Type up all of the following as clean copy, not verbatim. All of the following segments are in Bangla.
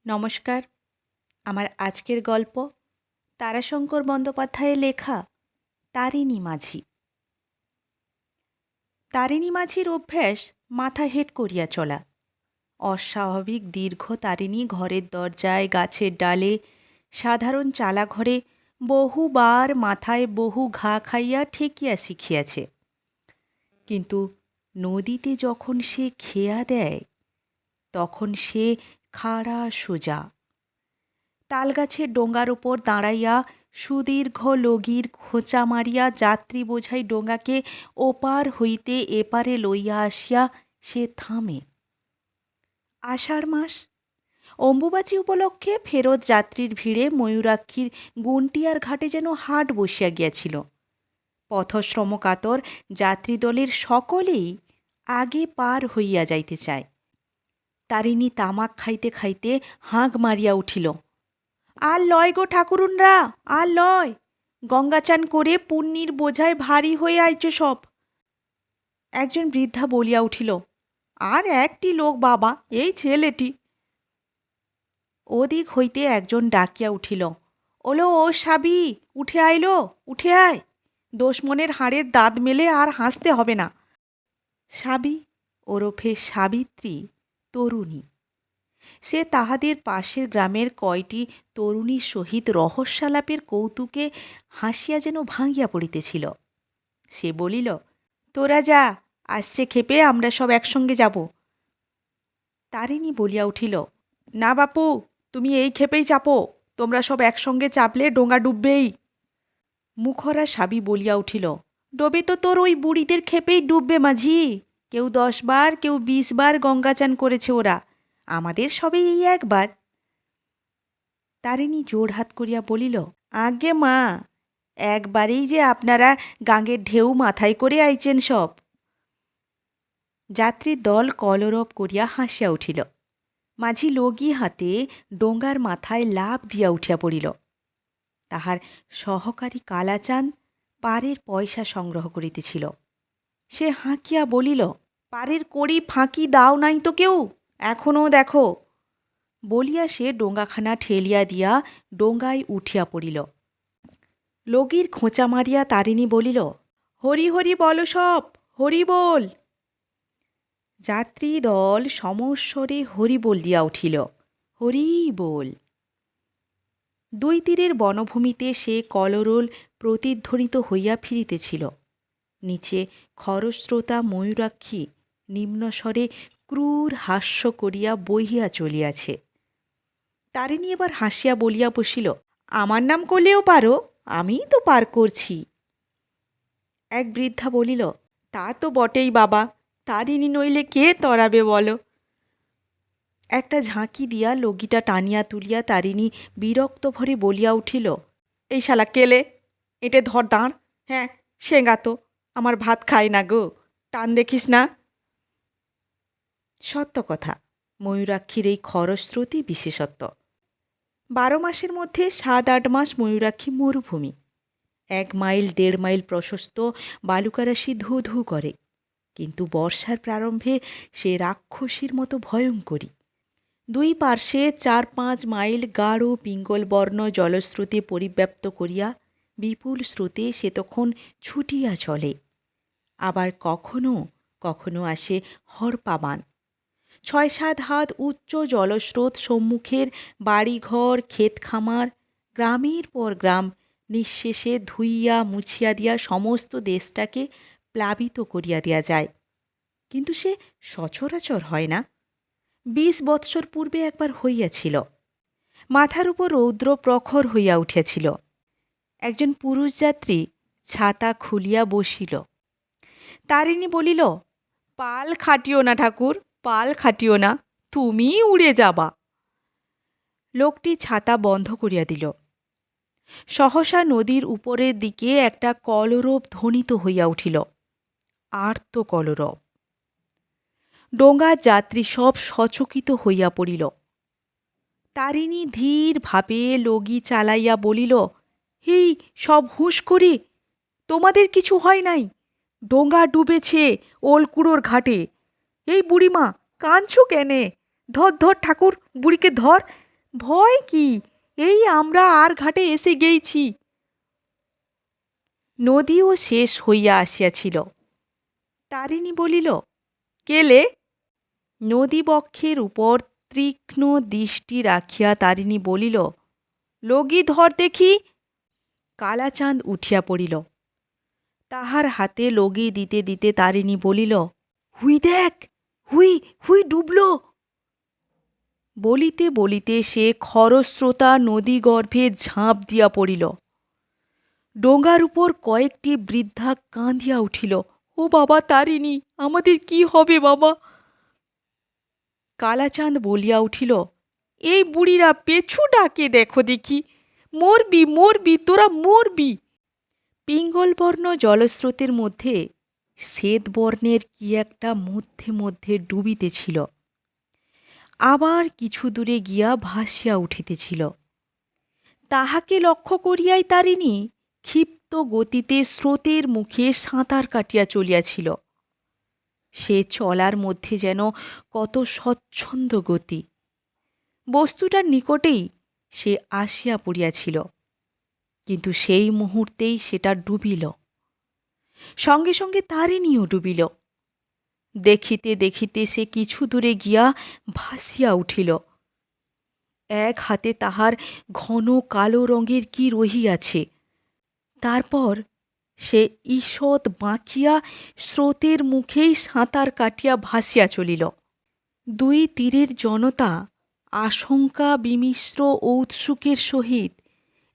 নমস্কার। আমার আজকের গল্প তারাশঙ্কর বন্দ্যোপাধ্যায়ের লেখা তারিণী মাঝি। তারিণী মাঝির অভ্যাস মাথা হেঁট করিয়া চলা। অস্বাভাবিক দীর্ঘ তারিণী ঘরের দরজায়, গাছের ডালে, সাধারণ চালাঘরে বহুবার মাথায় বহু ঘা খাইয়া ঠেকিয়া শিখিয়াছে। কিন্তু নদীতে যখন সে খেয়া দেয় তখন সে খাড়া সোজা। তালগাছের ডোঙ্গার উপর দাঁড়াইয়া সুদীর্ঘ লগির খোঁচা মারিয়া যাত্রী বোঝাই ডোঙ্গাকে ওপার হইতে এপারে লইয়া আসিয়া সে থামে। আষাঢ় মাস, অম্বুবাচী উপলক্ষে ফেরত যাত্রীর ভিড়ে ময়ূরাক্ষীর গুন্টিয়ার ঘাটে যেন হাট বসিয়া গিয়াছিল। পথশ্রমকাতর যাত্রীদলের সকলেই আগে পার হইয়া যাইতে চায়। তারিণী তামাক খাইতে খাইতে হাঁক মারিয়া উঠিল, আর লয় গো ঠাকুরুনরা, আর লয়, গঙ্গাচান করে পুণ্যির বোঝায় ভারী হয়ে আইছ সব। একজন বৃদ্ধা বলিয়া উঠিল, আর একটি লোক বাবা, এই ছেলেটি। ওদিক হইতে একজন ডাকিয়া উঠিল, ওলো ও সাবি, উঠে আইলো, উঠে আয়, দোষমনের হাড়ের দাঁত মেলে আর হাসতে হবে না। সাবি ওরফে সাবিত্রী তরুণী। সে তাহাদের পাশের গ্রামের কয়টি তরুণীর সহিত রহস্যালাপের কৌতুকে হাসিয়া যেন ভাঙিয়া পড়িতেছিল। সে বলিল, তোরা যা, আসছে ক্ষেপে আমরা সব একসঙ্গে যাব। তারিণী বলিয়া উঠিল, না বাপু, তুমি এই ক্ষেপেই চাপো, তোমরা সব একসঙ্গে চাপলে ডোঙা ডুববেই। মুখরা সাবি বলিয়া উঠিল, ডোবে তো তোর ওই বুড়িদের ক্ষেপেই ডুববে মাঝি। কেউ 10 বার, কেউ 20 বার গঙ্গাচান করেছে ওরা, আমাদের সবে এই একবার। তারিণী জোড়হাত করিয়া বলিল, আজ্ঞে মা, একবারেই যে আপনারা গাঙের ঢেউ মাথায় করে আইছেন সব। যাত্রীর দল কলরব করিয়া হাসিয়া উঠিল। মাঝি লগি হাতে ডোঙ্গার মাথায় লাফ দিয়া উঠিয়া পড়িল। তাহার সহকারী কালাচাঁদ পারের পয়সা সংগ্রহ করিতেছিল। সে হাঁকিয়া বলিল, পারের কড়ি ফাঁকি দাও নাই তো কেউ, এখনও দেখো। বলিয়া সে ডোঙ্গাখানা ঠেলিয়া দিয়া ডোঙ্গায় উঠিয়া পড়িল। লগির খোঁচা মারিয়া তারিণী বলিল, হরি হরি বলো সব, হরি বল। যাত্রী দল সমস্বরে হরি বল দিয়া উঠিল, হরি বল। দুই তীরের বনভূমিতে সে কলরোল প্রতিধ্বনিত হইয়া ফিরিতেছিল। নিচে খরস্রোতা ময়ূরাক্ষী নিম্নস্বরে ক্রূর হাস্য করিয়া বহিয়া চলিয়াছে। তারিণী এবার হাসিয়া বলিয়া বসিল, আমার নাম করলেও পারো, আমিই তো পার করছি। এক বৃদ্ধা বলিল, তা তো বটেই বাবা, তারিণী নইলে কে তরাবে বলো। একটা ঝাঁকি দিয়া লগিটা টানিয়া তুলিয়া তারিণী বিরক্ত ভরে বলিয়া উঠিল, এই শালা কেলে, এঁটে ধর দাঁড়। হ্যাঁ, সেঙ্গা তো, আমার ভাত খায় না গো, টান দেখিস না। সত্য কথা, ময়ূরাক্ষীর এই খরস্রোতই বিশেষত্ব। 12 মাসের মধ্যে 7-8 মাস ময়ূরাক্ষী মরুভূমি। 1 মাইল 1.5 মাইল প্রশস্ত বালুকারাশি ধু ধু করে, কিন্তু বর্ষার প্রারম্ভে সে রাক্ষসীর মতো ভয়ঙ্করী। 2 পার্শ্বে 4-5 মাইল গাঢ় পিঙ্গলবর্ণ জলস্রোতে পরিব্যাপ্ত করিয়া বিপুল স্রোতে সে তখন ছুটিয়া চলে। আবার কখনো কখনো আসে হরপাবান। 6-7 হাত উচ্চ জলস্রোত সম্মুখের বাড়িঘর, ক্ষেত খামার, গ্রামের পর গ্রাম নিঃশেষে ধুইয়া মুছিয়া দিয়া সমস্ত দেশটাকে প্লাবিত করিয়া দেয়া যায়। কিন্তু সে সচরাচর হয় না। 20 বৎসর পূর্বে একবার হইয়াছিল। মাথার উপর রৌদ্র প্রখর হইয়া উঠিয়াছিল। একজন পুরুষ যাত্রী ছাতা খুলিয়া বসিল। তারিণী বলিল, পাল খাটিও না ঠাকুর, পাল খাটিও না, তুমিই উড়ে যাবা। লোকটি ছাতা বন্ধ করিয়া দিল। সহসা নদীর উপরের দিকে একটা কলরব ধ্বনিত হইয়া উঠিল, আর্ত কলরব। ডোঙ্গার যাত্রী সব সচকিত হইয়া পড়িল। তারিণী ধীর ভাবে লগি চালাইয়া বলিল, হেই সব হুঁশ করে, তোমাদের কিছু হয় নাই, ডোঙ্গা ডুবেছে ওলকুড়োর ঘাটে। এই বুড়িমা, কাঁদছ কেনে? ধর ধর ঠাকুর, বুড়িকে ধর, ভয় কি, এই আমরা আর ঘাটে এসে গেইছি। নদীও শেষ হইয়া আসিয়াছিল। তারিণী বলিল, কেলে? নদীবক্ষের উপর তীক্ষ্ণ দৃষ্টি রাখিয়া তারিণী বলিল, লগি ধর দেখি। কালাচাঁদ উঠিয়া পড়িল। তাহার হাতে লগি দিতে দিতে তারিণী বলিল, হুই দেখ, হুই হুই ডুবল। বলিতে বলিতে সে খরস্রোতা নদীগর্ভে ঝাঁপ দিয়া পড়িল। ডোঙার উপর কয়েকটি বৃদ্ধা কাঁদিয়া উঠিল, ও বাবা তারিণী, আমাদের কি হবে বাবা? কালাচাঁদ বলিয়া উঠিল, এই বুড়িরা পেছু ডাকে দেখো দেখি, মরবি মরবি, তোরা মরবি। পিঙ্গলবর্ণ জলস্রোতের মধ্যে শ্বেতবর্ণের কি একটা মধ্যে মধ্যে ডুবিতেছিল, আবার কিছু দূরে গিয়া ভাসিয়া উঠিতেছিল। তাহাকে লক্ষ্য করিয়াই তারিণী ক্ষিপ্ত গতিতে স্রোতের মুখে সাঁতার কাটিয়া চলিয়াছিল। সে চলার মধ্যে যেন কত স্বচ্ছন্দ গতি। বস্তুটার নিকটেই সে আসিয়া পড়িয়াছিল, কিন্তু সেই মুহূর্তেই সেটা ডুবিল। সঙ্গে সঙ্গে তারিণীও ডুবিল। দেখিতে দেখিতে সে কিছু দূরে গিয়া ভাসিয়া উঠিল। এক হাতে তাহার ঘন কালো রঙের কি রহিয়াছে। তারপর সে ঈষৎ বাঁকিয়া স্রোতের মুখেই সাঁতার কাটিয়া ভাসিয়া চলিল। দুই তীরের জনতা আশঙ্কা বিমিশ্র ঔৎসুকের সহিত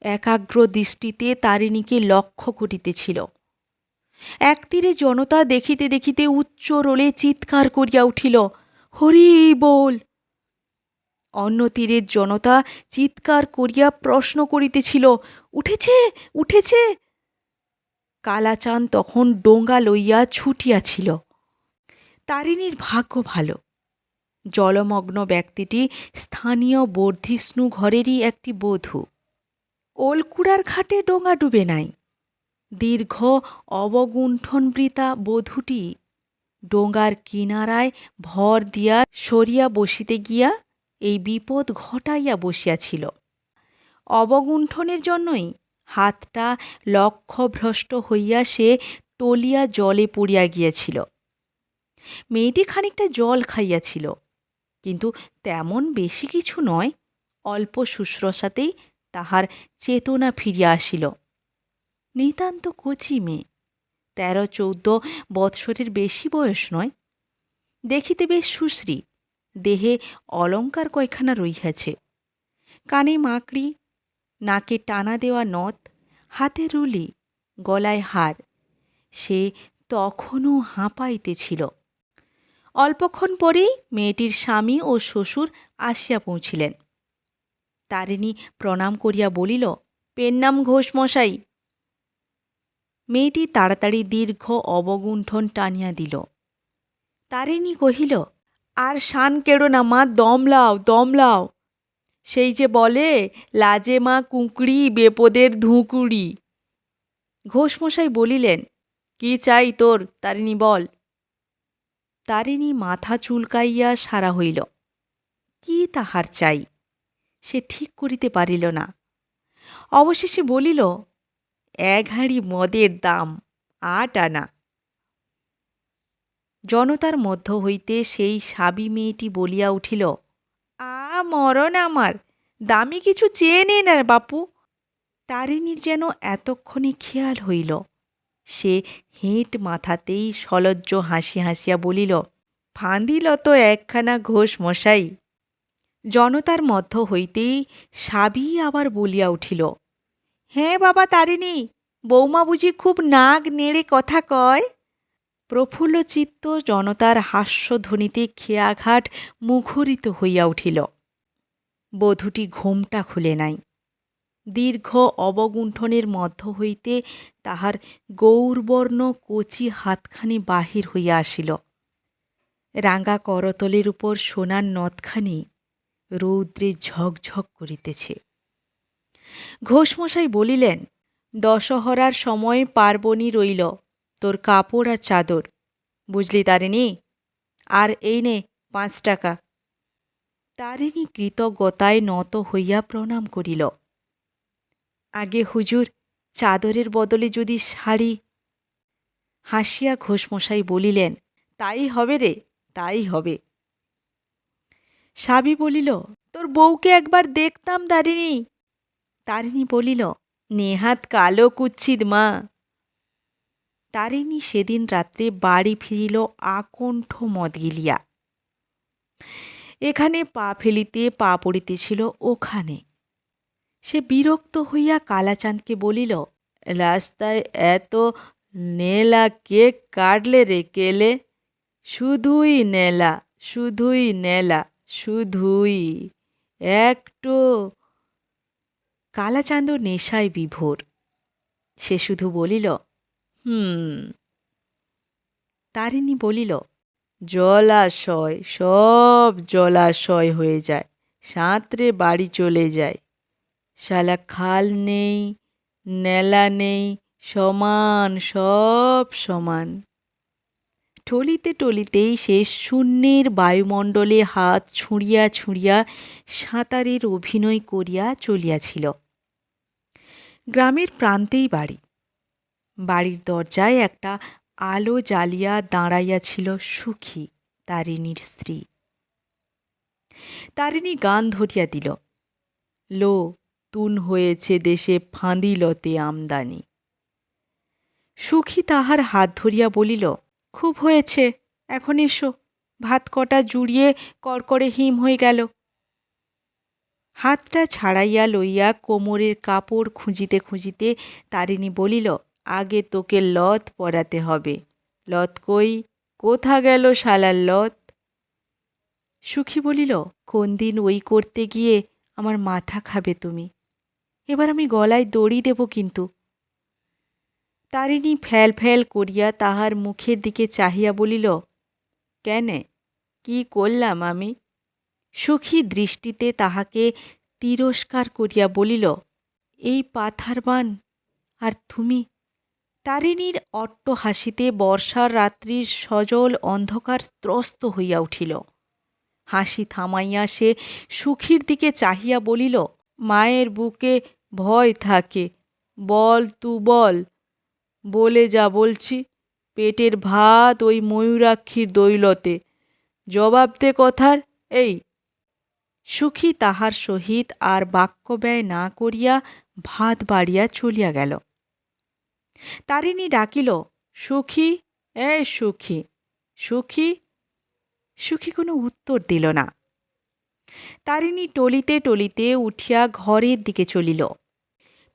একাগ্র দৃষ্টিতে তারিণীকে লক্ষ্য করিতেছিল। এক তীরে জনতা দেখিতে দেখিতে উচ্চ রোলে চিৎকার করিয়া উঠিল, হরি বল। অন্য তীরের জনতা চিৎকার করিয়া প্রশ্ন করিতেছিল, উঠেছে উঠেছে। কালাচাঁদ তখন ডোঙা লইয়া ছুটিয়াছিল। তারিণীর ভাগ্য ভালো। জলমগ্ন ব্যক্তিটি স্থানীয় বর্ধিষ্ণু ঘরেরই একটি বধূ। ওলকুড়ার ঘাটে ডোঙা ডুবে নাই। দীর্ঘ অবগুণ্ঠনবৃতা বধূটি ডোঙার কিনারায় ভর দিয়া সরিয়া বসিতে গিয়া এই বিপদ ঘটাইয়া বসিয়াছিল। অবগুণ্ঠনের জন্যই হাতটা লক্ষ্যভ্রষ্ট হইয়া সে টলিয়া জলে পড়িয়া গিয়াছিল। মেয়েটি খানিকটা জল খাইয়াছিল, কিন্তু তেমন বেশি কিছু নয়। অল্প শুশ্রূষাতেই তাহার চেতনা ফিরিয়া আসিল। নিতান্ত কচি মেয়ে, 13-14 বৎসরের বেশি বয়স নয়। দেখিতে বেশ সুশ্রী, দেহে অলঙ্কার কয়খানা রহিয়াছে। কানে মাকড়ি, নাকে টানা দেওয়া নথ, হাতে রুলি, গলায় হার। সে তখনও হাঁপাইতেছিল। অল্পক্ষণ পরেই মেয়েটির স্বামী ও শ্বশুর আসিয়া পৌঁছিলেন। তারিণী প্রণাম করিয়া বলিল, পেন্নাম ঘোষ মশাই। মেয়েটি তাড়াতাড়ি দীর্ঘ অবগুণ্ঠন টানিয়া দিল। তারিণী কহিল, আর শান কেড়ো না মা, দমলাও দমলাও। সেই যে বলে, লাজে মা কুঁকড়ি বেপদের ধুঁকুড়ি। ঘোষমশাই বলিলেন, কি চাই তোর তারিণী বল। তারিণী মাথা চুলকাইয়া সারা হইল। কি তাহার চাই সে ঠিক করিতে পারিল না। অবশেষে বলিল, 1 হাঁড়ি মদের দাম 8 আনা। জনতার মধ্য হইতে সেই সাবি মেয়েটি বলিয়া উঠিল, মরণ আমার, দামি কিছু চেয়ে নে না বাপু। তারিণীর যেন এতক্ষণে খেয়াল হইল। সে হেঁট মাথাতেই সলজ্জ হাসি হাসিয়া বলিল, ফাঁদিল তো একখানা ঘোষ মশাই। জনতার মধ্য হইতেই সাবি আবার বলিয়া উঠিল, হ্যাঁ বাবা তারিণী, বৌমা বুঝি খুব নাক নেড়ে কথা কয়। প্রফুল্লচিত্ত জনতার হাস্যধ্বনিতে খেয়াঘাট মুখরিত হইয়া উঠিল। বধূটি ঘোমটা খুলে নাই। দীর্ঘ অবগুণ্ঠনের মধ্য হইতে তাহার গৌরবর্ণ কচি হাতখানি বাহির হইয়া আসিল। রাঙা করতলের উপর সোনার নথখানি রৌদ্রে ঝকঝক করিতেছে। ঘোষমশাই বলিলেন, দশহরার সময় পার্বণী রইল, তোর কাপড় আর চাদর, বুঝলি তারিণী, আর এই নে 5 টাকা। তারিণী কৃতজ্ঞতায় নত হইয়া প্রণাম করিল। আগে হুজুর, চাদরের বদলে যদি শাড়ি। হাসিয়া ঘোষমশাই বলিলেন, তাই হবে রে, তাই হবে। সাবি বলিল, তোর বউকে একবার দেখতাম তারিণী। তারিণী বলিল, নেহাত কালো কুচ্ছিত মা। তারিণী সেদিন রাত্রে বাড়ি ফিরিল আকণ্ঠ মদ গিলিয়া। এখানে পা ফেলিতে পা পড়িতেছিল ওখানে। সে বিরক্ত হইয়া কালাচাঁদকে বলিল, রাস্তায় এত নেলা কে কাটলে রে কেলে? শুধুই নেলা, শুধুই নেলা, শুধুই একটু। কালাচাঁদ নেশায় বিভোর। সে শুধু বলিল, তারিণী বলিল, জলাশয়, সব জলাশয় হয়ে যায়, সাঁতরে বাড়ি চলে যায়। শালা খাল নেই, নেলা নেই, সমান, সব সমান। টলিতে টলিতেই সে শূন্যের বায়ুমণ্ডলে হাত ছুঁড়িয়া ছুঁড়িয়া সাঁতারের অভিনয় করিয়া চলিয়াছিল। গ্রামের প্রান্তেই বাড়ি। বাড়ির দরজায় একটা আলো জ্বালিয়া দাঁড়াইয়াছিল সুখী, তারিণীর স্ত্রী। তারিণী গান ধরিয়া দিল, লো তুন হয়েছে দেশে ফাঁদিলতে আমদানি। সুখী তাহার হাত ধরিয়া বলিল, খুব হয়েছে, এখন এসো, ভাত কটা জুড়িয়ে করকরে হিম হয়ে গেল। হাতটা ছাড়াইয়া লইয়া কোমরের কাপড় খুঁজিতে খুঁজিতে তারিণী বলিল, আগে তোকে লত পরাতে হবে। লত কই, কোথা গেল শালার লত? সুখী বলিল, কোন দিন ওই করতে গিয়ে আমার মাথা খাবে তুমি। এবার আমি গলায় দড়ি দেব কিন্তু। তারিণী ফ্যাল ফ্যাল করিয়া তাহার মুখের দিকে চাহিয়া বলিল, কেনে, কি করলাম আমি? সুখী দৃষ্টিতে তাহাকে তিরস্কার করিয়া বলিল, এই পাথার বান, আর তুমি। তারিণীর অট্ট হাসিতে বর্ষার রাত্রির সজল অন্ধকার ত্রস্ত হইয়া উঠিল। হাসি থামাইয়া সে সুখীর দিকে চাহিয়া বলিল, মায়ের বুকে ভয় থাকে, বল তু বল, বলে যা বলছি। পেটের ভাত ওই ময়ূরাক্ষীর দৌলতে, জবাব দে কথার। এই। সুখী তাহার সহিত আর বাক্যব্যয় না করিয়া ভাত বাড়িয়া চলিয়া গেল। তারিণী ডাকিল, সুখী, সুখী, সুখী। সুখী কোনো উত্তর দিল না। তারিণী টলিতে টলিতে উঠিয়া ঘরের দিকে চলিল।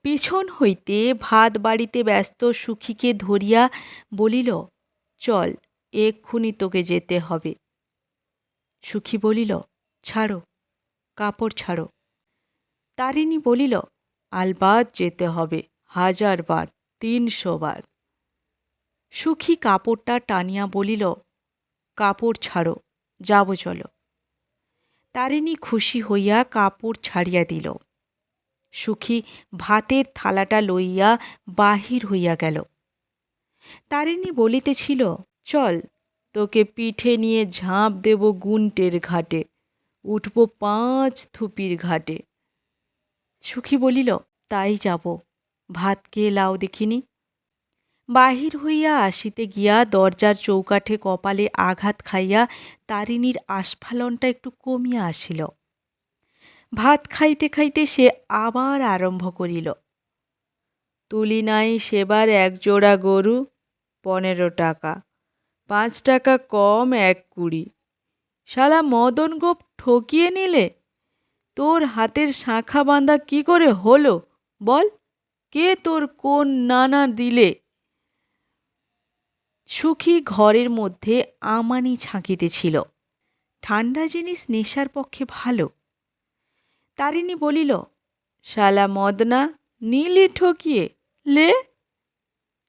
পিছন হইতে ভাত বাড়িতে ব্যস্ত সুখীকে ধরিয়া বলিল, চল, এক্ষুনি তোকে যেতে হবে। সুখী বলিল, ছাড়ো, কাপড় ছাড়ো। তারিণী বলিল, আলবাত যেতে হবে, 1000 বার, 300 বার। সুখী কাপড়টা টানিয়া বলিল, কাপড় ছাড়ো, যাব চলো। তারিণী খুশি হইয়া কাপড় ছাড়িয়া দিল। সুখী ভাতের থালাটা লইয়া বাহির হইয়া গেল। তারিণী বলিতেছিল, চল, তোকে পিঠে নিয়ে ঝাঁপ দেব গুন্টের ঘাটে, উঠব 5 থুপির ঘাটে। সুখী বলিল, তাই যাব, ভাত খেয়ে লাও দেখিনি। বাহির হইয়া আসিতে গিয়া দরজার চৌকাঠে কপালে আঘাত খাইয়া তারিণীর আস্ফালনটা একটু কমিয়া আসিল। ভাত খাইতে খাইতে সে আবার আরম্ভ করিল, তুলি নাই সেবার 1 জোড়া গরু, 15 টাকা, 5 টাকা কম 1 কুড়ি। শালা মদন গোপ ঠকিয়ে নিলে। তোর হাতের শাঁখা বাঁধা কি করে হলো বল? কে তোর কোন নানা দিলে? সুখী ঘরের মধ্যে আমানি ঝাঁকিতেছিল। ঠান্ডা জিনিস নেশার পক্ষে ভালো। তারিণী বলিল, শালা মদনা, নীলি ঠকিয়ে লে।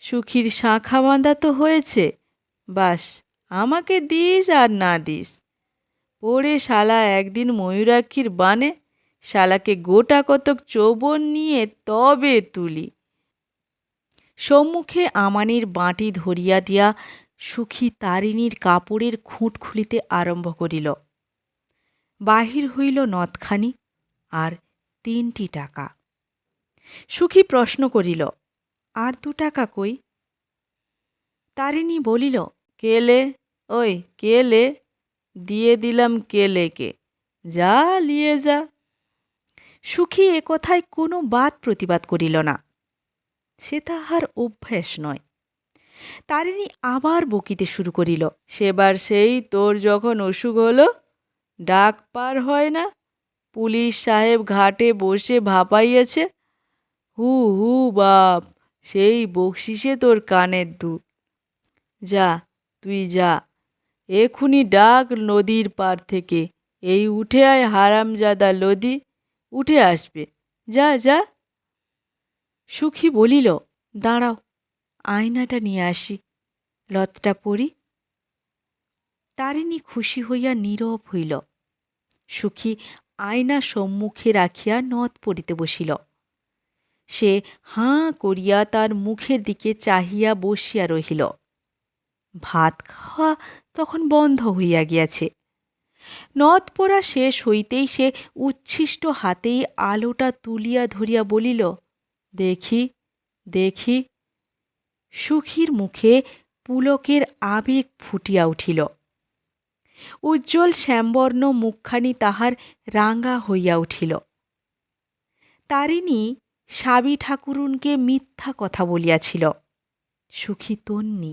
সুখীর শাঁখা বাঁধা তো হয়েছে, বাস, আমাকে দিস আর না দিস। পড়ে শালা একদিন ময়ূরাক্ষীর বানে শালাকে গোটা কতক চৌবন নিয়ে তবে তুলি। সম্মুখে আমানির বাঁটি ধরিয়া দিয়া সুখী তারিণীর কাপড়ের খুঁট খুলিতে আরম্ভ করিল। বাহির হইল নদখানি আর 3টি টাকা। সুখী প্রশ্ন করিল, আর 2 টাকা কই? তারিণী বলিল, কেলে, ওই কেলে, দিয়ে দিলাম কেলেকে, যা লিয়ে যা। সুখী এ কথায় কোনো বাদ প্রতিবাদ করিল না, সে তাহার অভ্যাস নয়। তারিণী আবার বকিতে শুরু করিল, সেবার সেই তোর যখন অসুখ হলো, ডাক পার হয় না, পুলিশ সাহেব ঘাটে বসে ভাপাইয়েছে, হু হু বাপ, সেই বকশিসে তোর কানের দুল। যা, তুই যা, এক্ষুনি ডাক নদীর পার থেকে, এই উঠে আয় হারামজাদা লদি, উঠে আসবে, যা যা। সুখী বলিল, দাঁড়াও, আয়নাটা নিয়ে আসি, লতটা পড়ি। তারিণী খুশি হইয়া নীরব হইল। সুখী আয়না সম্মুখে রাখিয়া নথ পড়িতে বসিল। সে হাঁ করিয়া তার মুখের দিকে চাহিয়া বসিয়া রহিল। ভাত খাওয়া তখন বন্ধ হইয়া গিয়াছে। নথ পড়া শেষ হইতেই সে উচ্ছিষ্ট হাতেই আলোটা তুলিয়া ধরিয়া বলিল, দেখি দেখি। সুখীর মুখে পুলকের আবেগ ফুটিয়া উঠিল। উজ্জ্বল শ্যামবর্ণ মুখখানি তাহার রাঙা হইয়া উঠিল। তারিণী সাবি ঠাকুরুনকে মিথ্যা কথা বলিয়াছিল। সুখী তন্নি,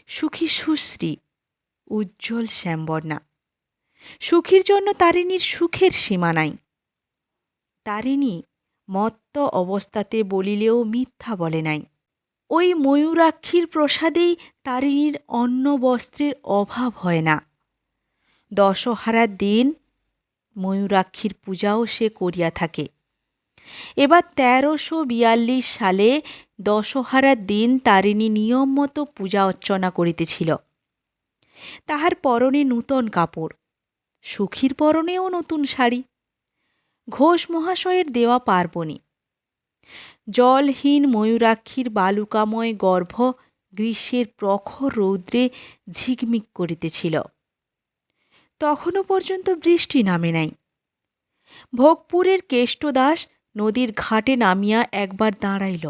সুখী সুশ্রী, উজ্জ্বল শ্যামবর্ণা। সুখীর জন্য তারিণীর সুখের সীমা নাই। তারিণী মত্ত অবস্থাতে বলিলেও মিথ্যা বলে নাই। ওই ময়ূরাক্ষীর প্রসাদেই তারিণীর অন্ন বস্ত্রের অভাব হয় না। দশহারার দিন ময়ূরাক্ষীর পূজাও সে করিয়া থাকে। এবার 1342 সালে দশহারার দিন তারিণী নিয়ম মতো পূজা অর্চনা করিতেছিল। তাহার পরনে নূতন কাপড়, সুখীর পরনেও নতুন শাড়ি, ঘোষ মহাশয়ের দেওয়া পার্বণী। জলহীন ময়ূরাক্ষীর বালুকাময় গর্ভ গ্রীষ্মের প্রখর রৌদ্রে ঝিকমিক করিতেছিল। তখনও পর্যন্ত বৃষ্টি নামে নাই। ভোগপুরের কেষ্টদাস নদীর ঘাটে নামিয়া একবার দাঁড়াইল।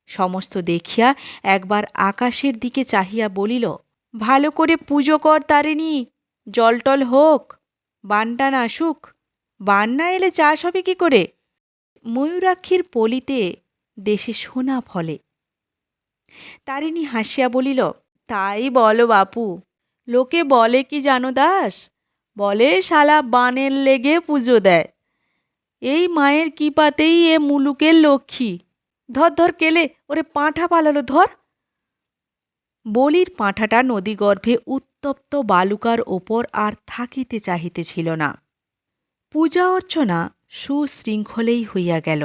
সমস্ত দেখিয়া একবার আকাশের দিকে চাহিয়া বলিল, ভালো করে পুজো কর তারিণী, জলটল হোক, বানটান আসুক, বান না এলে চাষ হবে কি করে? ময়ূরাক্ষীর পলিতে দেশে সোনা ফলে। তারিণী হাসিয়া বলিল, তাই বলো বাপু, লোকে বলে কি জানো দাস, বলে শালা বানের লেগে পুজো দেয়। এই মায়ের কৃপাতেই এ মুলুকের লক্ষ্মী। ধর ধর কেলে, ওরে পাঁঠা পালালো, ধর। বলির পাঁঠাটা নদীগর্ভে উত্তপ্ত বালুকার ওপর আর থাকিতে চাহিতেছিল না। পূজা অর্চনা সুশৃঙ্খলেই হইয়া গেল।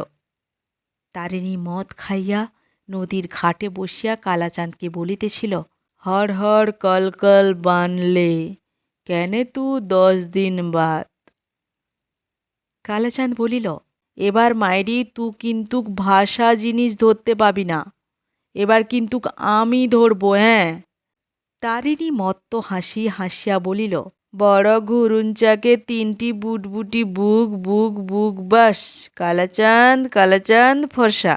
তারিণী মদ খাইয়া নদীর ঘাটে বসিয়া কালাচাঁদকে বলিতেছিল, হর হর কল কল বানলে, কেনে তু 10 দিন বাদ। কালাচাঁদ বলিল, এবার মায়েরি তু কিন্তুক ভাষা জিনিস ধরতে পাবি না, এবার কিন্তুক আমি ধরব, হ্যাঁ। তারিণী মত্ত হাসি হাসিয়া বলিল, বড় ঘুরুঞ্চাকে 3টি বুটবুটি বুক বুক বুক, বাস, কালাচাঁদ কালাচাঁদ ফর্সা।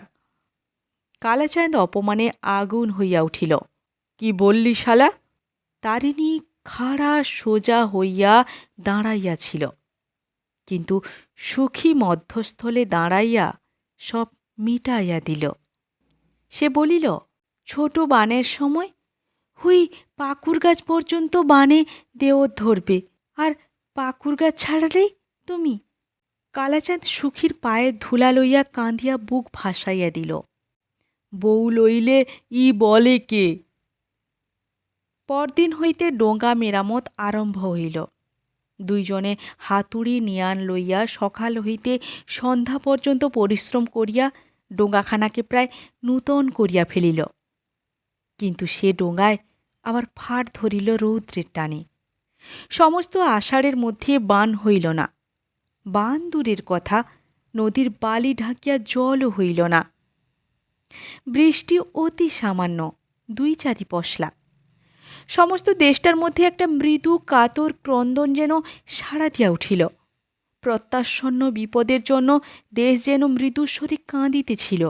কালাচাঁদ অপমানে আগুন হইয়া উঠিল। কি বললি শালা? তারিণী খাড়া সোজা হইয়া দাঁড়াইয়াছিল, কিন্তু সুখী মধ্যস্থলে দাঁড়াইয়া সব মিটাইয়া দিল। সে বলিল, ছোট বানের সময় হুই পাকুর গাছ পর্যন্ত বানে দেওর ধরবে, আর পাকুর গাছ ছাড়ালেই তুমি। কালাচাঁদ সুখীর পায়ের ধুলা লইয়া কাঁদিয়া বুক ভাসাইয়া দিল। বউ লইলে ই বলে কে? পরদিন হইতে ডোঙা মেরামত আরম্ভ হইল। দুইজনে হাতুড়ি নিয়ান লইয়া সকাল হইতে সন্ধ্যা পর্যন্ত পরিশ্রম করিয়া ডোঙাখানাকে প্রায় নূতন করিয়া ফেলিল। কিন্তু সে ডোঙায় আবার ফাট ধরিল রৌদ্রের টানে। সমস্ত আষাঢ়ের মধ্যে বান হইল না। বান দূরের কথা, নদীর বালি ঢাকিয়া জলও হইল না। বৃষ্টি অতি সামান্য, 2-4 পশলা। সমস্ত দেশটার মধ্যে একটা মৃদু কাতর ক্রন্দন যেন সাড়া দিয়া উঠিল। প্রত্যাসন্ন বিপদের জন্য দেশ যেন মৃদুস্বরে কাঁদিতেছিল,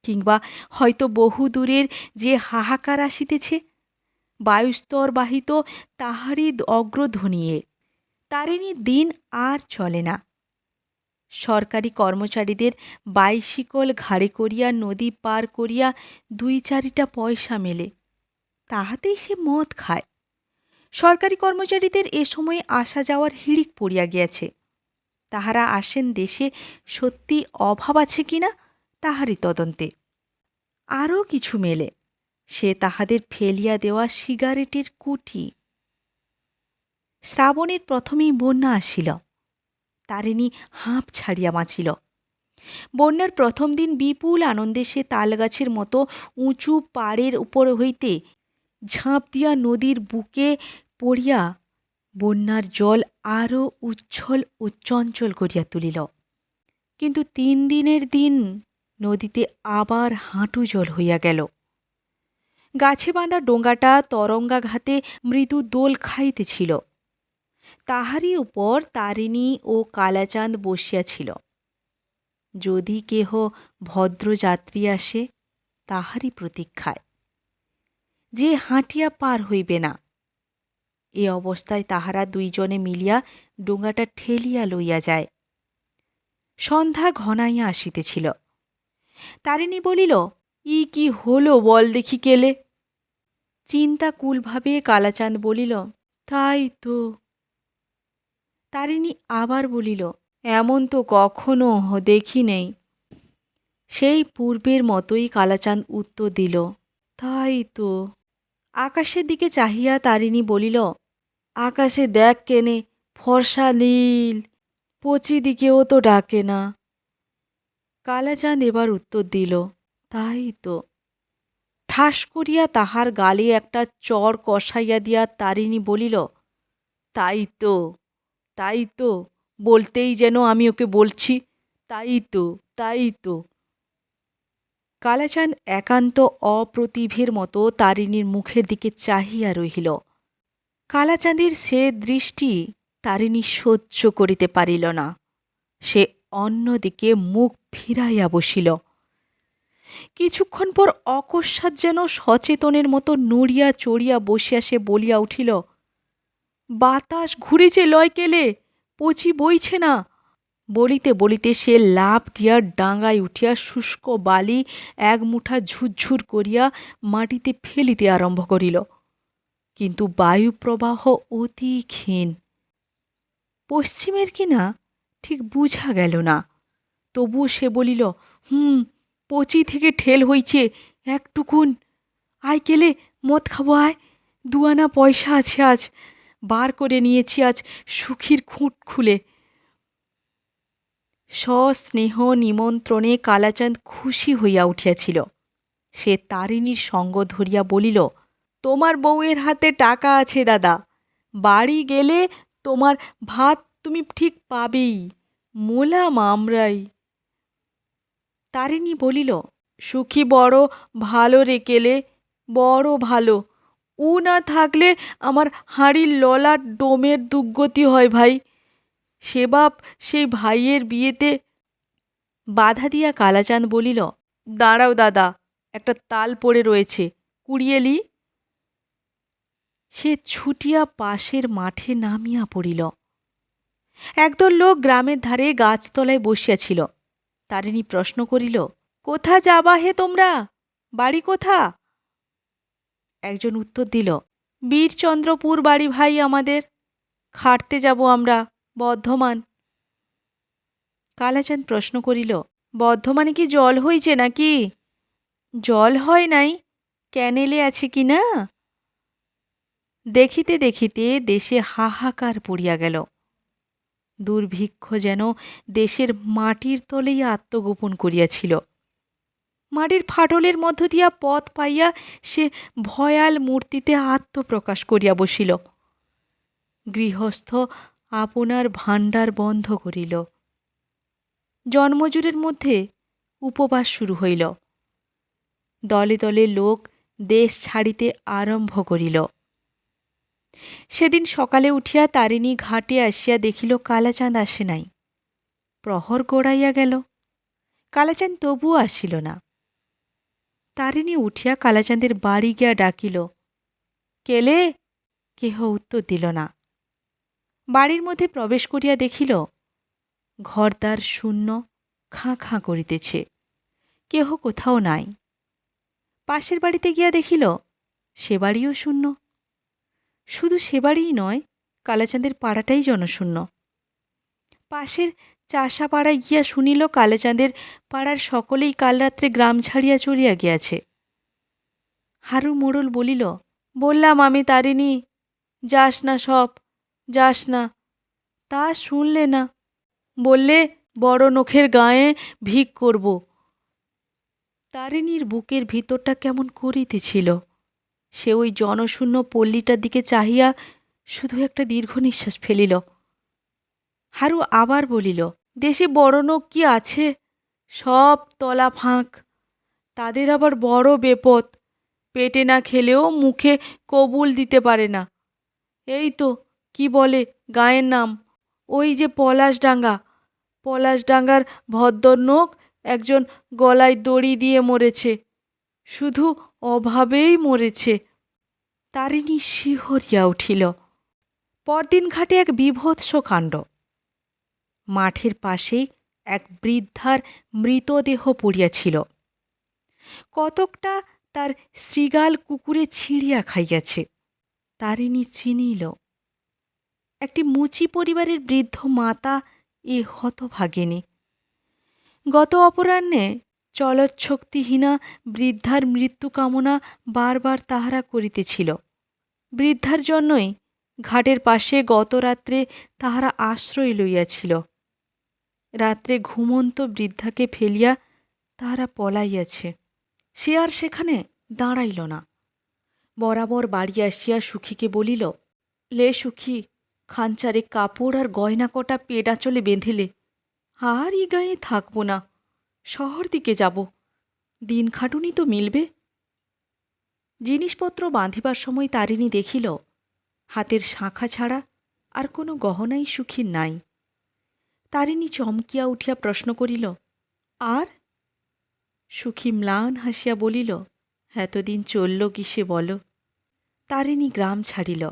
কিংবা হয়তো বহু দূরের যে হাহাকার আসিতেছে, বায়ুস্তর বাহিত তাহারই অগ্রধ্বনিয়ে। তারিণীর দিন আর চলে না। সরকারি কর্মচারীদের বাইসিকল ঘাড়ে করিয়া নদী পার করিয়া 2-4টা পয়সা মেলে, তাহাতেই সে মদ খায়। সরকারি কর্মচারীদের এ সময়ে আসা যাওয়ার হিড়িক পড়িয়া গিয়াছে। তাহারা আসেন দেশে সত্যি অভাব আছে কিনা তাহারই তদন্তে। আরও কিছু মেলে, সে তাহাদের ফেলিয়া দেওয়া সিগারেটের কুটি। শ্রাবণের প্রথমেই বন্যা আসিল। তারিণী হাঁপ ছাড়িয়া বাঁচিল। বন্যার প্রথম দিন বিপুল আনন্দে সে তালগাছের মতো উঁচু পাড়ের উপর হইতে ঝাঁপ দিয়া নদীর বুকে পড়িয়া বন্যার জল আরও উচ্ছল ও চঞ্চল করিয়া তুলিল। কিন্তু 3 দিনের দিন নদীতে আবার হাঁটু জল হইয়া গেল। গাছে বাঁধা ডোঙ্গাটা তরঙ্গাঘাতে মৃদু দোল খাইতেছিল। তাহারই উপর তারিণী ও কালাচাঁদ বসিয়াছিল। যদি কেহ ভদ্রযাত্রী আসে তাহারই প্রতীক্ষায়, যে হাঁটিয়া পার হইবে না। এ অবস্থায় তাহারা 2 জনে মিলিয়া ডোঙ্গাটা ঠেলিয়া লইয়া যায়। সন্ধ্যা ঘনাইয়া আসিতেছিল। তারিণী বলিল, ই কি হলো বল দেখি কেলে? চিন্তাকুলভাবে কালাচাঁদ বলিল, তাই তো। তারিণী আবার বলিল, এমন তো কখনো দেখি নেই। সেই পূর্বের মতোই কালাচাঁদ উত্তর দিল, তাই তো। আকাশের দিকে চাহিয়া তারিণী বলিল, আকাশে দেখ কেনে, ফর্সা নীল, পচি দিকেও তো ডাকে না। কালাচাঁদ এবার উত্তর দিল, তাই তো। ঠাস করিয়া তাহার গালে একটা চড় কষাইয়া দিয়া তারিণী বলিল, তাই তো, তাই তো, বলতেই যেন আমি ওকে বলছি, তাই তো, তাই তো। কালাচাঁদ একান্ত অপ্রতিভের মতো তারিণীর মুখের দিকে চাহিয়া রহিল। কালাচাঁদের সে দৃষ্টি তারিণী সহ্য করিতে পারিল না। সে অন্যদিকে মুখ ফিরাইয়া বসিল। কিছুক্ষণ পর অকস্মাৎ যেন সচেতনের মতো নড়িয়া চড়িয়া বসিয়া সে বলিয়া উঠিল, বাতাস ঘুরিছে লয় কেলে, পচি বইছে না। বলিতে বলিতে সে লাফ দিয়া ডাঙায় উঠিয়া শুষ্ক বালি 1 মুঠা ঝুরঝুর করিয়া মাটিতে ফেলিতে আরম্ভ করিল। কিন্তু বায়ুপ্রবাহ অতি ক্ষীণ। পশ্চিমের কিনা ঠিক বুঝা গেল না। তবুও সে বলিল, পচি থেকে ঠেল হইছে একটুকুন। আয় কেলে, মদ খাবো আয়। 2 আনা পয়সা আছে আজ, বার করে নিয়েছি আজ সুখীর খুঁট খুলে। সস্নেহ নিমন্ত্রণে কালাচাঁদ খুশি হইয়া উঠিয়াছিল। সে তারিণীর সঙ্গ ধরিয়া বলিল, তোমার বউয়ের হাতে টাকা আছে দাদা, বাড়ি গেলে তোমার ভাত তুমি ঠিক পাবেই, মোলাম আমরাই। তারিণী বলিল, সুখী বড় ভালো রে কেলে, বড় ভালো। ও না থাকলে আমার হাঁড়ির ললার ডোমের দুর্গতি হয় ভাই। সে বাপ সেই ভাইয়ের বিয়েতে। বাধা দিয়া কালাচাঁদ বলিল, দাঁড়াও দাদা, একটা তাল পড়ে রয়েছে, কুড়িয়ে লি। সে ছুটিয়া পাশের মাঠে নামিয়া পড়িল। একদল লোক গ্রামের ধারে গাছতলায় বসিয়াছিল। তারিণী প্রশ্ন করিল, কোথা যাবা হে তোমরা, বাড়ি কোথা? একজন উত্তর দিল, বীরচন্দ্রপুর বাড়ি ভাই আমাদের, খাটতে যাব আমরা, বর্ধমান। কালাচাঁদ প্রশ্ন করিল, বর্ধমানে কি জল হইছে নাকি? জল হয় নাই, ক্যানেলে আছে কি না? দেখিতে দেখিতে দেশে হাহাকার পড়িয়া গেল। দুর্ভিক্ষ যেন দেশের মাটির তলেই আত্মগোপন করিয়াছিল। মাটির ফাটলের মধ্য দিয়া পথ পাইয়া সে ভয়াল মূর্তিতে আত্মপ্রকাশ করিয়া বসিল। গৃহস্থ আপনার ভাণ্ডার বন্ধ করিল। জন্মজুরের মধ্যে উপবাস শুরু হইল। দলে দলে লোক দেশ ছাড়িতে আরম্ভ করিল। সেদিন সকালে উঠিয়া তারিণী ঘাটে আসিয়া দেখিল কালাচাঁদ আসে নাই। প্রহর গড়াইয়া গেল, কালাচাঁদ তবুও আসিল না। তারিণী উঠিয়া কালাচাঁদের বাড়ি গিয়া ডাকিল, কেলে? কেহ উত্তর দিল না। বাড়ির মধ্যে প্রবেশ করিয়া দেখিল ঘরদ্বার শূন্য, খাঁ খাঁ করিতেছে, কেহ কোথাও নাই। পাশের বাড়িতে গিয়া দেখিল সে বাড়িও শূন্য। শুধু সে বাড়িই নয়, কালাচাঁদের পাড়াটাই জনশূন্য। পাশের চাষা পাড়ায় গিয়া শুনিল কালাচাঁদের পাড়ার সকলেই কাল রাত্রে গ্রাম ছাড়িয়া চলিয়া গিয়াছে। হারু মোড়ল বলিল, বললাম আমি তারিণী, যাস না, সব যাস না। তা শুনলে না, বললে বড় নখের গায়ে ভিক করব। তারিণীর বুকের ভিতরটা কেমন করিতেছিল। সে ওই জনশূন্য পল্লীটার দিকে চাহিয়া শুধু একটা দীর্ঘ নিঃশ্বাস ফেলিল। হারু আবার বলিল, দেশে বড় নোক কি আছে? সব তলা ফাঁক। তাদের আবার বড় বেপত, পেটে না খেলেও মুখে কবুল দিতে পারে না। এই তো কি বলে গায়ের নাম, ওই যে পলাশডাঙ্গা। পলাশডাঙ্গার ভদ্দরনোক একজন গলায় দড়ি দিয়ে মরেছে, শুধু অভাবেই মরেছে। তারিণী শিহরিয়া উঠিল। পরদিন ঘাটে এক বীভৎস কাণ্ড। মাঠের পাশেই এক বৃদ্ধার মৃতদেহ পড়িয়াছিল। কতকটা তার শৃগাল কুকুরে ছিঁড়িয়া খাইয়াছে। তারিণী চিনিল, একটি মুচি পরিবারের বৃদ্ধ মাতা এ হতভাগিনী। গত অপরাহ্নে চলৎশক্তিহীনা বৃদ্ধার মৃত্যু কামনা বারবার তাহারা করিতেছিল। বৃদ্ধার জন্যই ঘাটের পাশে গত রাত্রে তাহারা আশ্রয় লইয়াছিল। রাত্রে ঘুমন্ত বৃদ্ধাকে ফেলিয়া তাহারা পলাইয়াছে। সে আর সেখানে দাঁড়াইল না, বরাবর বাড়ি আসিয়া সুখীকে বলিল, লে সুখী, খানচারে কাপড় আর গয়না কটা পেডাচলে বেঁধেলে। আর ই গায়ে থাকব না, শহর দিকে যাব, দিন খাটুনি তো মিলবে। জিনিসপত্র বাঁধিবার সময় তারিণী দেখিল হাতের শাঁখা ছাড়া আর কোনো গহনাই সুখীর নাই। তারিণী চমকিয়া উঠিয়া প্রশ্ন করিল, আর? সুখী ম্লান হাসিয়া বলিল, এতদিন চলল কিসে বলো? তারিণী গ্রাম ছাড়িল।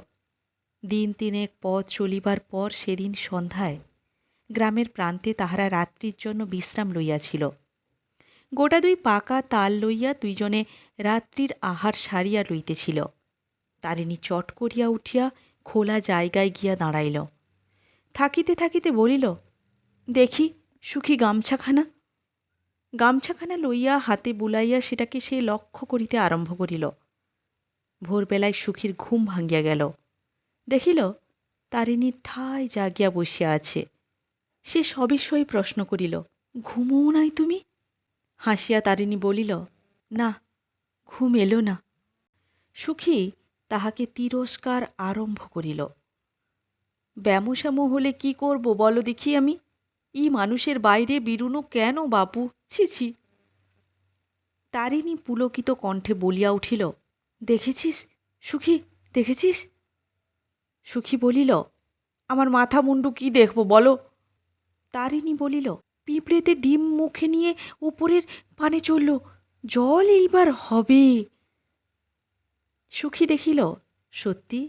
দিন তিনেক পথ চলিবার পর সেদিন সন্ধ্যায় গ্রামের প্রান্তে তাহারা রাত্রির জন্য বিশ্রাম লইয়াছিল। গোটা দুই পাকা তাল লইয়া দুইজনে রাত্রির আহার সারিয়া লইতেছিল। তারিণী চট করিয়া উঠিয়া খোলা জায়গায় গিয়া দাঁড়াইল। থাকিতে থাকিতে বলিল, দেখি সুখী গামছাখানা। গামছাখানা লইয়া হাতে বুলাইয়া সেটাকে সে লক্ষ্য করিতে আরম্ভ করিল। ভোরবেলায় সুখীর ঘুম ভাঙ্গিয়া গেল। দেখিল তারিণী ঠায় জাগিয়া বসিয়া আছে। সে সবিস্ময়ে প্রশ্ন করিল, ঘুমও নাই তুমি? হাসিয়া তারিণী বলিল, না, ঘুম এলো না। সুখী তাহাকে তিরস্কার আরম্ভ করিল। ব্যামোশ্যামো হলে কি করব বলো দেখি আমি? ই মানুষের বাইরে বিরুনো কেন বাপু, ছি ছি। তারিণী পুলকিত কণ্ঠে বলিয়া উঠিল, দেখেছিস সুখী, দেখেছিস? সুখী বলিল, আমার মাথা মুন্ডু কি দেখব বলো? তারিণী বলিল, পিঁপড়েতে ডিম মুখে নিয়ে উপরের পানে চলল, জল এইবার হবে। সুখী দেখিল সত্যি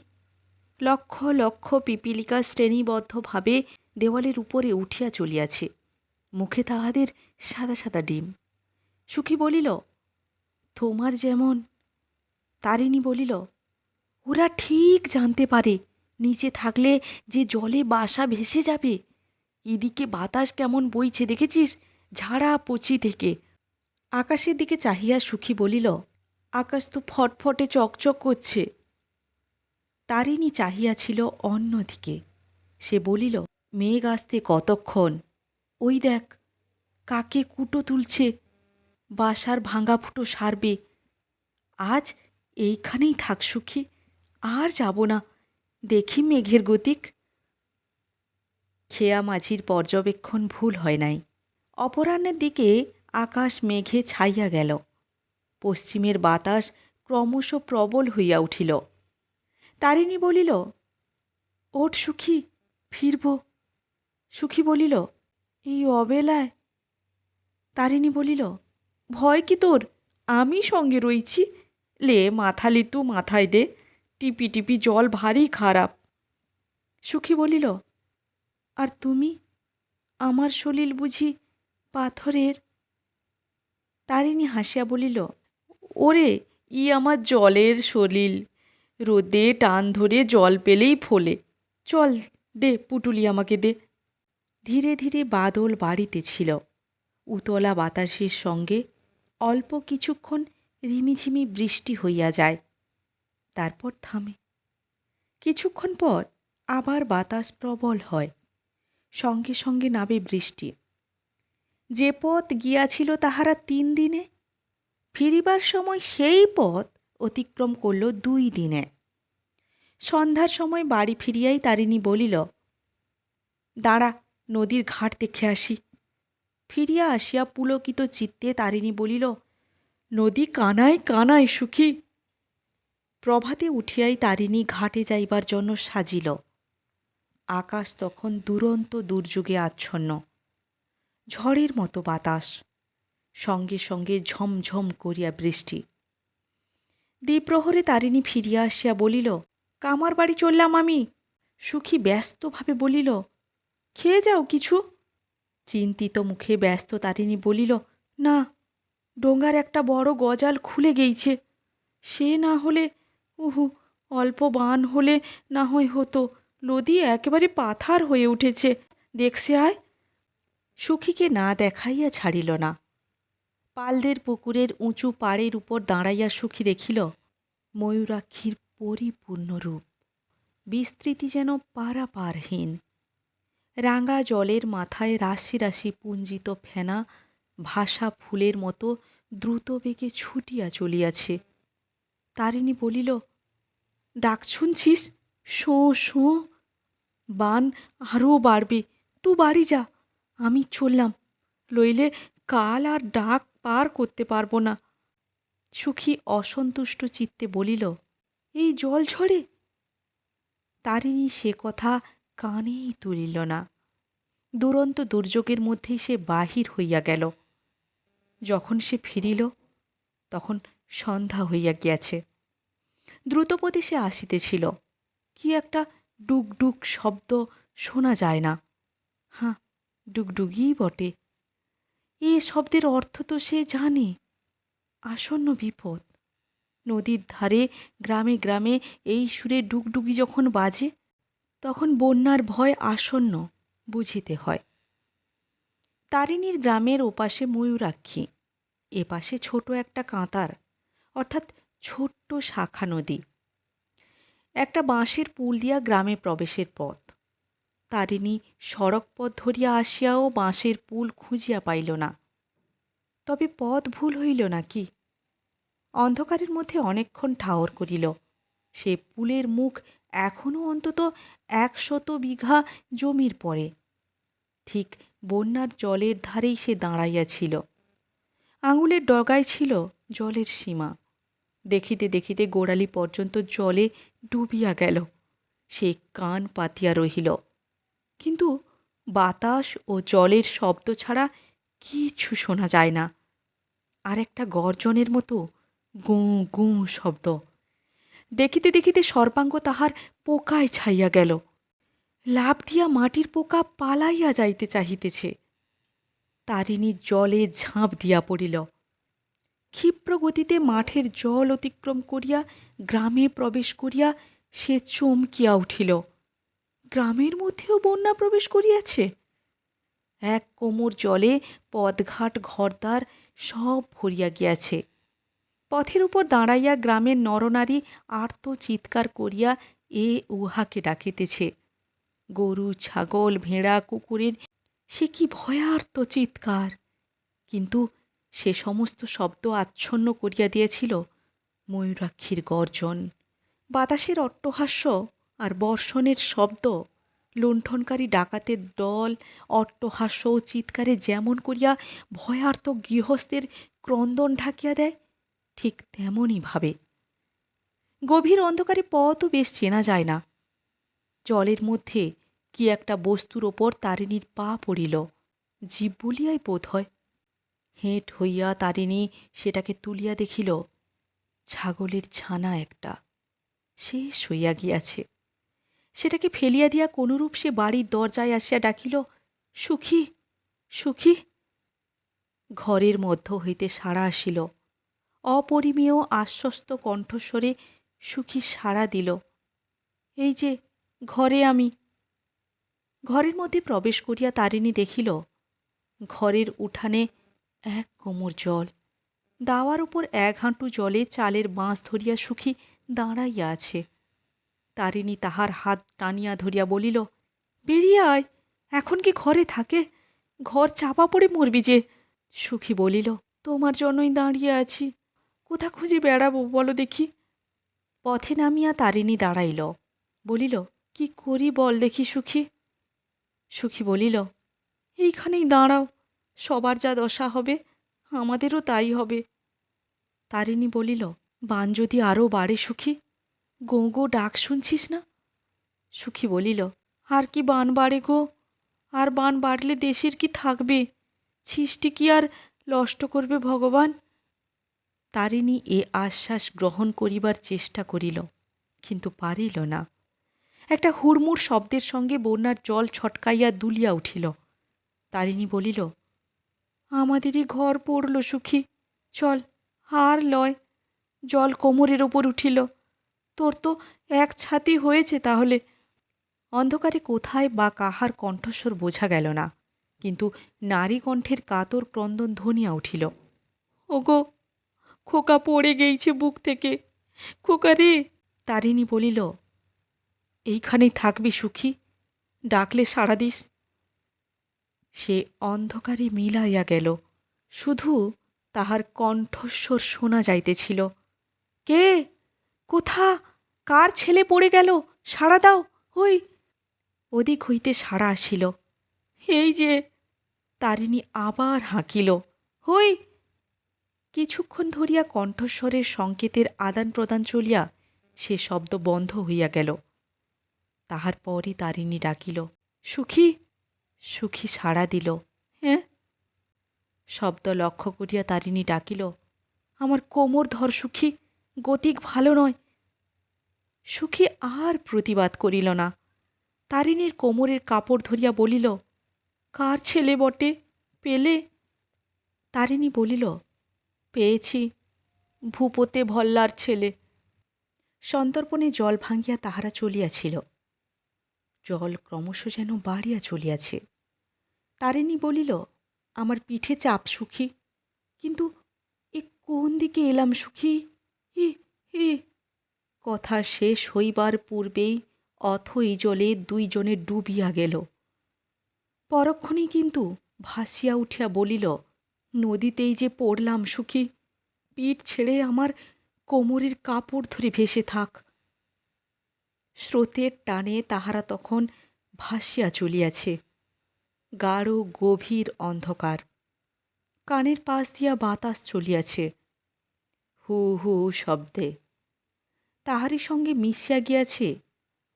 লক্ষ লক্ষ পিপীলিকা শ্রেণীবদ্ধভাবে দেওয়ালের উপরে উঠিয়া চলিয়াছে, মুখে তাহাদের সাদা সাদা ডিম। সুখী বলিল, তোমার যেমন। তারিণী বলিল, ওরা ঠিক জানতে পারে নিচে থাকলে যে জলে বাসা ভেসে যাবে। এদিকে বাতাস কেমন বইছে দেখেছিস, ঝাড়া পচি থেকে। আকাশের দিকে চাহিয়া সুখী বলিল, আকাশ তো ফটফটে চকচক করছে। তারিণী চাহিয়াছিল অন্যদিকে। সে বলিল, মেঘ আসতে কতক্ষণ? ওই দেখ কাকে কুটো তুলছে, বাসার ভাঙা ফুটো সারবে। আজ এইখানেই থাক সুখী, আর যাব না, দেখি মেঘের গতিক। খেয়া মাঝির পর্যবেক্ষণ ভুল হয় নাই। অপরাহ্নের দিকে আকাশ মেঘে ছাইয়া গেল। পশ্চিমের বাতাস ক্রমশ প্রবল হইয়া উঠিল। তারিণী বলিল, ওঠ সুখী, ফিরব। সুখী বলিল, এই অবেলায়? তারিণী বলিল, ভয় কি তোর? আমি সঙ্গে রইছি। লে মাথা লিতু মাথায় দে, টিপি টিপি জল ভারী খারাপ। সুখী বলিল, আর তুমি? আমার সলিল বুঝি পাথরের? তারিণী হাসিয়া বলিল, ওরে, আমার জলের সলিল, রোদে টান ধরে জল পেলেই ফোলে। চল, দে পুটুলি আমাকে দে। ধীরে ধীরে বাদল বাড়িতেছিল। উতলা বাতাসের সঙ্গে অল্প কিছুক্ষণ রিমিঝিমি বৃষ্টি হইয়া যায়, তারপর থামে। কিছুক্ষণ পর আবার বাতাস প্রবল হয়, সঙ্গে সঙ্গে নামে বৃষ্টি। যে পথ গিয়াছিল তাহারা 3 দিনে, ফিরিবার সময় সেই পথ অতিক্রম করল 2 দিনে। সন্ধ্যার সময় বাড়ি ফিরিয়াই তারিণী বলিল, দাঁড়া, নদীর ঘাট দেখে আসি। ফিরিয়া আসিয়া পুলকিত চিত্তে তারিণী বলিল, নদী কানায় কানায় সুখী। প্রভাতে উঠিয়াই তারিণী ঘাটে যাইবার জন্য সাজিল। আকাশ তখন দুরন্ত দুর্যোগে আচ্ছন্ন, ঝড়ের মতো বাতাস, সঙ্গে সঙ্গে ঝমঝম করিয়া বৃষ্টি। দ্বিপ্রহরে তারিণী ফিরিয়া আসিয়া বলিল, কামার বাড়ি চললাম আমি। সুখী ব্যস্তভাবে বলিল, খেয়ে যাও কিছু। চিন্তিত মুখে ব্যস্ত তারিণী বলিল, না, ডোঙ্গার একটা বড় গজাল খুলে গেইছে। সে না হলে, উহু, অল্প বান হলে না হয় হতো, নদী একেবারে পাথার হয়ে উঠেছে, দেখছে আয়। সুখীকে না দেখাইয়া ছাড়িল না। পালদের পুকুরের উঁচু পাড়ের উপর দাঁড়াইয়া সুখী দেখিল ময়ূরাক্ষীর পরিপূর্ণ রূপ, বিস্তৃতি যেন পারাপারহীন। রাঙা জলের মাথায় রাশি রাশি পুঞ্জিত ফেনা ভাসা ফুলের মতো দ্রুত বেগে ছুটিয়া চলিয়াছে। তারিণী বলিল, ডাক শুনছিস? শোঁ শোঁ, বান আরও বাড়বে। তু বাড়ি যা, আমি চললাম, লইলে কাল আর ডাক পার করতে পারব না। সুখী অসন্তুষ্ট চিত্তে বলিল, এই জল ঝরে? তারিণী সে কথা কানেই তুলিল না। দুরন্ত দুর্যোগের মধ্যেই সে বাহির হইয়া গেল। যখন সে ফিরিল তখন সন্ধ্যা হইয়া গিয়াছে। দ্রুতপদে সে আসিতেছিল। কি একটা ডুগডুগ শব্দ শোনা যায় না। হাঁ, ডুগডুগিই বটে। এ শব্দের অর্থ তো সে জানে, আসন্ন বিপদ। নদীর ধারে গ্রামে গ্রামে এই সুরে ডুগডুগি যখন বাজে, তখন বন্যার ভয় আসন্ন বুঝিতে হয়। তারিণীর গ্রামের ওপাশে ময়ূরাক্ষী, এপাশে ছোট একটা কাঁতার, অর্থাৎ ছোট্ট শাখা নদী। একটা বাঁশের পুল দিয়া গ্রামে প্রবেশের পথ। তারিণী সড়ক পথ ধরিয়া আসিয়াও বাঁশের পুল খুঁজিয়া পাইল না। তবে পথ ভুল হইল নাকি? অন্ধকারের মধ্যে অনেকক্ষণ ঠাওর করিল। সে পুলের মুখ এখনও অন্তত 100 বিঘা জমির পরে। ঠিক বন্যার জলের ধারেই সে দাঁড়াইয়াছিল। আঙুলের ডগায় ছিল জলের সীমা। দেখিতে দেখিতে গোড়ালি পর্যন্ত জলে ডুবিয়া গেল। সে কান পাতিয়া রহিল, কিন্তু বাতাস ও জলের শব্দ ছাড়া কিছু শোনা যায় না। আর একটা গর্জনের মতো গুঁ গুঁ শব্দ। দেখিতে দেখিতে সর্বাঙ্গ তাহার পোকায় ছাইয়া গেল। লাফ দিয়া মাটির পোকা পালাইয়া যাইতে চাহিতেছে। তারিণী জলে ঝাঁপ দিয়া পড়িল। ক্ষিপ্র গতিতে মাঠের জল অতিক্রম করিয়া গ্রামে প্রবেশ করিয়া সে চমকিয়া উঠিল। গ্রামের মধ্যেও বন্যা প্রবেশ করিয়াছে। এক কোমর জলে পথঘাট ঘরদ্বার সব ভরিয়া গিয়াছে। পথের উপর দাঁড়াইয়া গ্রামের নরনারী আর্ত চিৎকার করিয়া এ উহাকে ডাকিতেছে। গরু ছাগল ভেড়া কুকুরের সে কি ভয়ার্ত চিৎকার! কিন্তু সে সমস্ত শব্দ আচ্ছন্ন করিয়া দিয়েছিল ময়ূরাক্ষীর গর্জন। বাতাসের অট্টহাস্য আর বর্ষণের শব্দ লুণ্ঠনকারী ডাকাতের দল অট্টহাস্য ও চিৎকারে যেমন করিয়া ভয়ার্ত গৃহস্থের ক্রন্দন ঢাকিয়া দেয়, ঠিক তেমনই ভাবে। গভীর অন্ধকারে পথও বেশ চেনা যায় না। জলের মধ্যে কি একটা বস্তুর ওপর তারিণীর পা পড়িল, জীব বলিয়াই বোধ হয়। হেঁট হইয়া তারিণী সেটাকে তুলিয়া দেখিল, ছাগলের ছানা একটা, শেষ হইয়া গিয়াছে। সেটাকে ফেলিয়া দিয়া কোনরূপ সে বাড়ির দরজায় আসিয়া ডাকিল, সুখী, সুখী। ঘরের মধ্য হইতে সাড়া আসিল, অপরিমেয় আশ্বস্ত কণ্ঠস্বরে সুখী সাড়া দিল, এই যে ঘরে আমি। ঘরের মধ্যে প্রবেশ করিয়া তারিণী দেখিল, ঘরের উঠানে এক কোমর জল, দাওয়ার উপর এক হাঁটু জলে চালের বাঁশ ধরিয়া সুখী দাঁড়াইয়া আছে। তারিণী তাহার হাত টানিয়া ধরিয়া বলিল, বেরিয়ে আয়, এখন কি ঘরে থাকে? ঘর চাপা পড়ে মরবি যে। সুখী বলিল, তোমার জন্যই দাঁড়িয়ে আছি, কোথা খুঁজে বেড়াবো বলো দেখি। পথে নামিয়া তারিণী দাঁড়াইল, বলিল, কি করি বল দেখি সুখী। সুখী বলিল, এইখানেই দাঁড়াও, সবার যা দশা হবে আমাদেরও তাই হবে। তারিণী বলিল, বান যদি আরও বাড়ে সুখী, গো গো ডাক শুনছিস না? সুখী বলিল, আর কি বান বাড়ে গো, আর বান বাড়লে দেশের কি থাকবে, সৃষ্টি কি আর নষ্ট করবে ভগবান? তারিণী এ আশ্বাস গ্রহণ করিবার চেষ্টা করিল, কিন্তু পারিল না। একটা হুড়মুড় শব্দের সঙ্গে বন্যার জল ছটকাইয়া দুলিয়া উঠিল। তারিণী বলিল, আমাদেরই ঘর পড়ল সুখী, চল, আর লয়। জল কোমরের ওপর উঠিল, তোর তো এক ছাতি হয়েছে তাহলে। অন্ধকারে কোথায় বা কাহার কণ্ঠস্বর বোঝা গেল না, কিন্তু নারী কণ্ঠের কাতর ক্রন্দন ধ্বনিয়া উঠিল, ওগো, খোকা পড়ে গেইছে বুক থেকে, খোকা রে। তারিণী বলিল, এইখানেই থাকবি সুখী, ডাকলে সাড়া দিস। সে অন্ধকারে মিলাইয়া গেল, শুধু তাহার কণ্ঠস্বর শোনা যাইতেছিল, কে, কোথা, কার ছেলে পড়ে গেল, সাড়া দাও, হই। ওদিক হইতে সাড়া আসিল, এই যে। তারিণী আবার হাঁকিল, হই। কিছুক্ষণ ধরিয়া কণ্ঠস্বরের সংকেতের আদান প্রদান চলিয়া সে শব্দ বন্ধ হইয়া গেল। তাহার পরই তারিণী ডাকিল, সুখী। সুখী সাড়া দিল, হ্যাঁ। শব্দ লক্ষ্য করিয়া তারিণী ডাকিল, আমার কোমর ধর সুখী, গতিক ভালো নয়। সুখী আর প্রতিবাদ করিল না। তারিণীর কোমরের কাপড় ধরিয়া বলিল, কার ছেলে বটে, পেলে? তারিণী বলিল, পেয়েছি, ভূপতে ভল্লার ছেলে। সন্তর্পণে জল ভাঙিয়া তাহারা চলিয়াছিল। জল ক্রমশ যেন বাড়িয়া চলিয়াছে। তারিণী বলিল, আমার পিঠে চাপ সুখী, কিন্তু এ কোন দিকে এলাম সুখী, হি হি। কথা শেষ হইবার পূর্বেই অথই জলে দুইজনে ডুবিয়া গেল। পরক্ষণেই কিন্তু ভাসিয়া উঠিয়া বলিল, নদীতেই যে পড়লাম সুখী, পিঠ ছেড়ে আমার কোমরের কাপড় ধরে ভেসে থাক। স্রোতের টানে তাহারা তখন ভাসিয়া চলিয়াছে। গাঢ় গভীর অন্ধকার, কানের পাশ দিয়া বাতাস চলিয়াছে হু হু শব্দে। তাহারই সঙ্গে মিশিয়া গিয়াছে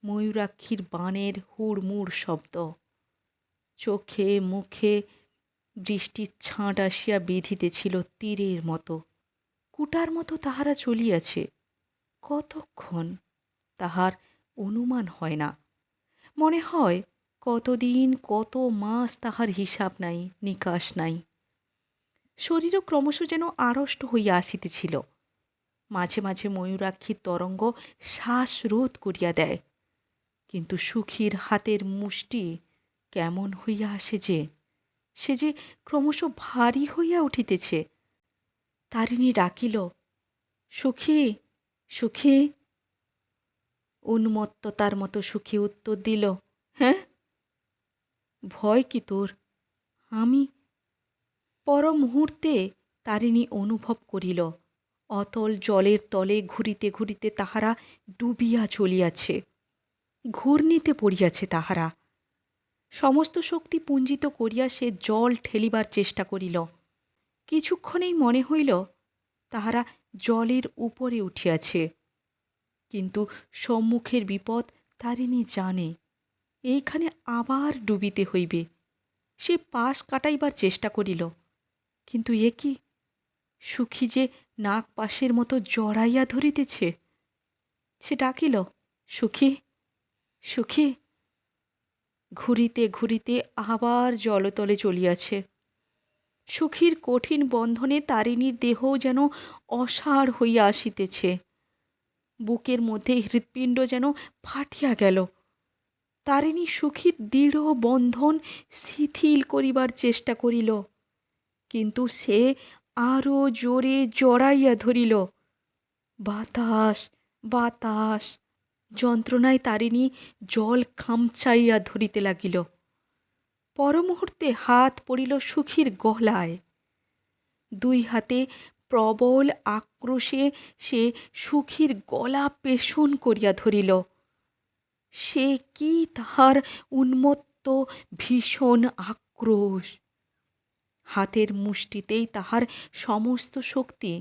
ময়ূরাক্ষীর বাণের হুড়মুড় শব্দ। চোখে মুখে বৃষ্টির ছাঁট আসিয়া বিঁধিতেছিল তীরের মতো। কুটার মতো তাহারা চলিয়াছে। কতক্ষণ তাহার অনুমান হয় না, মনে হয় কতদিন কত মাস তাহার হিসাব নাই, নিকাশ নাই। শরীরও ক্রমশ যেন আড়ষ্ট হইয়া আসিতেছিল। মাঝে মাঝে ময়ূরাক্ষীর তরঙ্গ শ্বাসরোধ করিয়া দেয়, কিন্তু সুখীর হাতের মুষ্টি কেমন হইয়া আসে যে, সে যে ক্রমশ ভারী হইয়া উঠিতেছে। তারিণী ডাকিল, সুখী, সুখী। উন্মত্ততার মতো সুখী উত্তর দিল, হ্যাঁ। ভয় কি তোর? আমি। পর মুহূর্তে তারিণী অনুভব করিল, অতল জলের তলে ঘুরিতে ঘুরিতে তাহারা ডুবিয়া চলিয়াছে, ঘূর্ণিতে পড়িয়াছে তাহারা। সমস্ত শক্তি পুঞ্জিত করিয়া সে জল ঠেলিবার চেষ্টা করিল। কিছুক্ষণেই মনে হইল তাহারা জলের উপরে উঠিয়াছে। কিন্তু সম্মুখের বিপদ তারিণী জানে, এইখানে আবার ডুবিতে হইবে। সে পাশ কাটাইবার চেষ্টা করিল, কিন্তু এ কি, সুখী যে নাক পাশের মতো জড়াইয়া ধরিতেছে। সে ডাকিল, সুখী, সুখী। ঘুরিতে ঘুরিতে আবার জলতলে চলিয়াছে। সুখীর কঠিন বন্ধনে তারিণীর দেহ যেন অসাড় হইয়া আসিতেছে। বুকের মধ্যে হৃৎপিণ্ড যেন ফাটিয়া গেল। তারিণী সুখীর দৃঢ় বন্ধন শিথিল করিবার চেষ্টা করিল, কিন্তু সে আরও জোরে জড়াইয়া ধরিল। বাতাস, বাতাস। যন্ত্রণায় তারিণী জল খামচাইয়া ধরিতে লাগিল। পরমুহূর্তে হাত পড়িল সুখীর গলায়। দুই হাতে প্রবল আক্রোশে সে সুখীর গলা পেষণ করিয়া ধরিল। সে কি তাহার উন্মত্ত ভীষণ আক্রোশ! হাতের মুষ্টিতেই তাহার সমস্ত শক্তি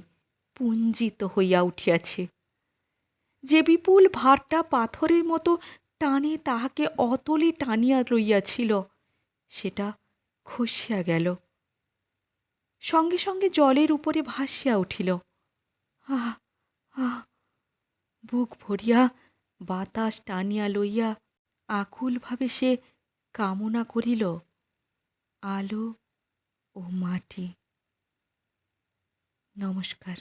পুঞ্জিত হইয়া উঠিয়াছে। যে বিপুল ভারটা পাথরের মতো টানে তাহাকে অতলে টানিয়া লইয়াছিল, সেটা খসিয়া গেল, সঙ্গে সঙ্গে জলের উপরে ভাসিয়া উঠিল। আহ আহ! বুক ভরিয়া বাতাস টানিয়া লইয়া আকুলভাবে সে কামনা করিল আলো ও মাটি। নমস্কার।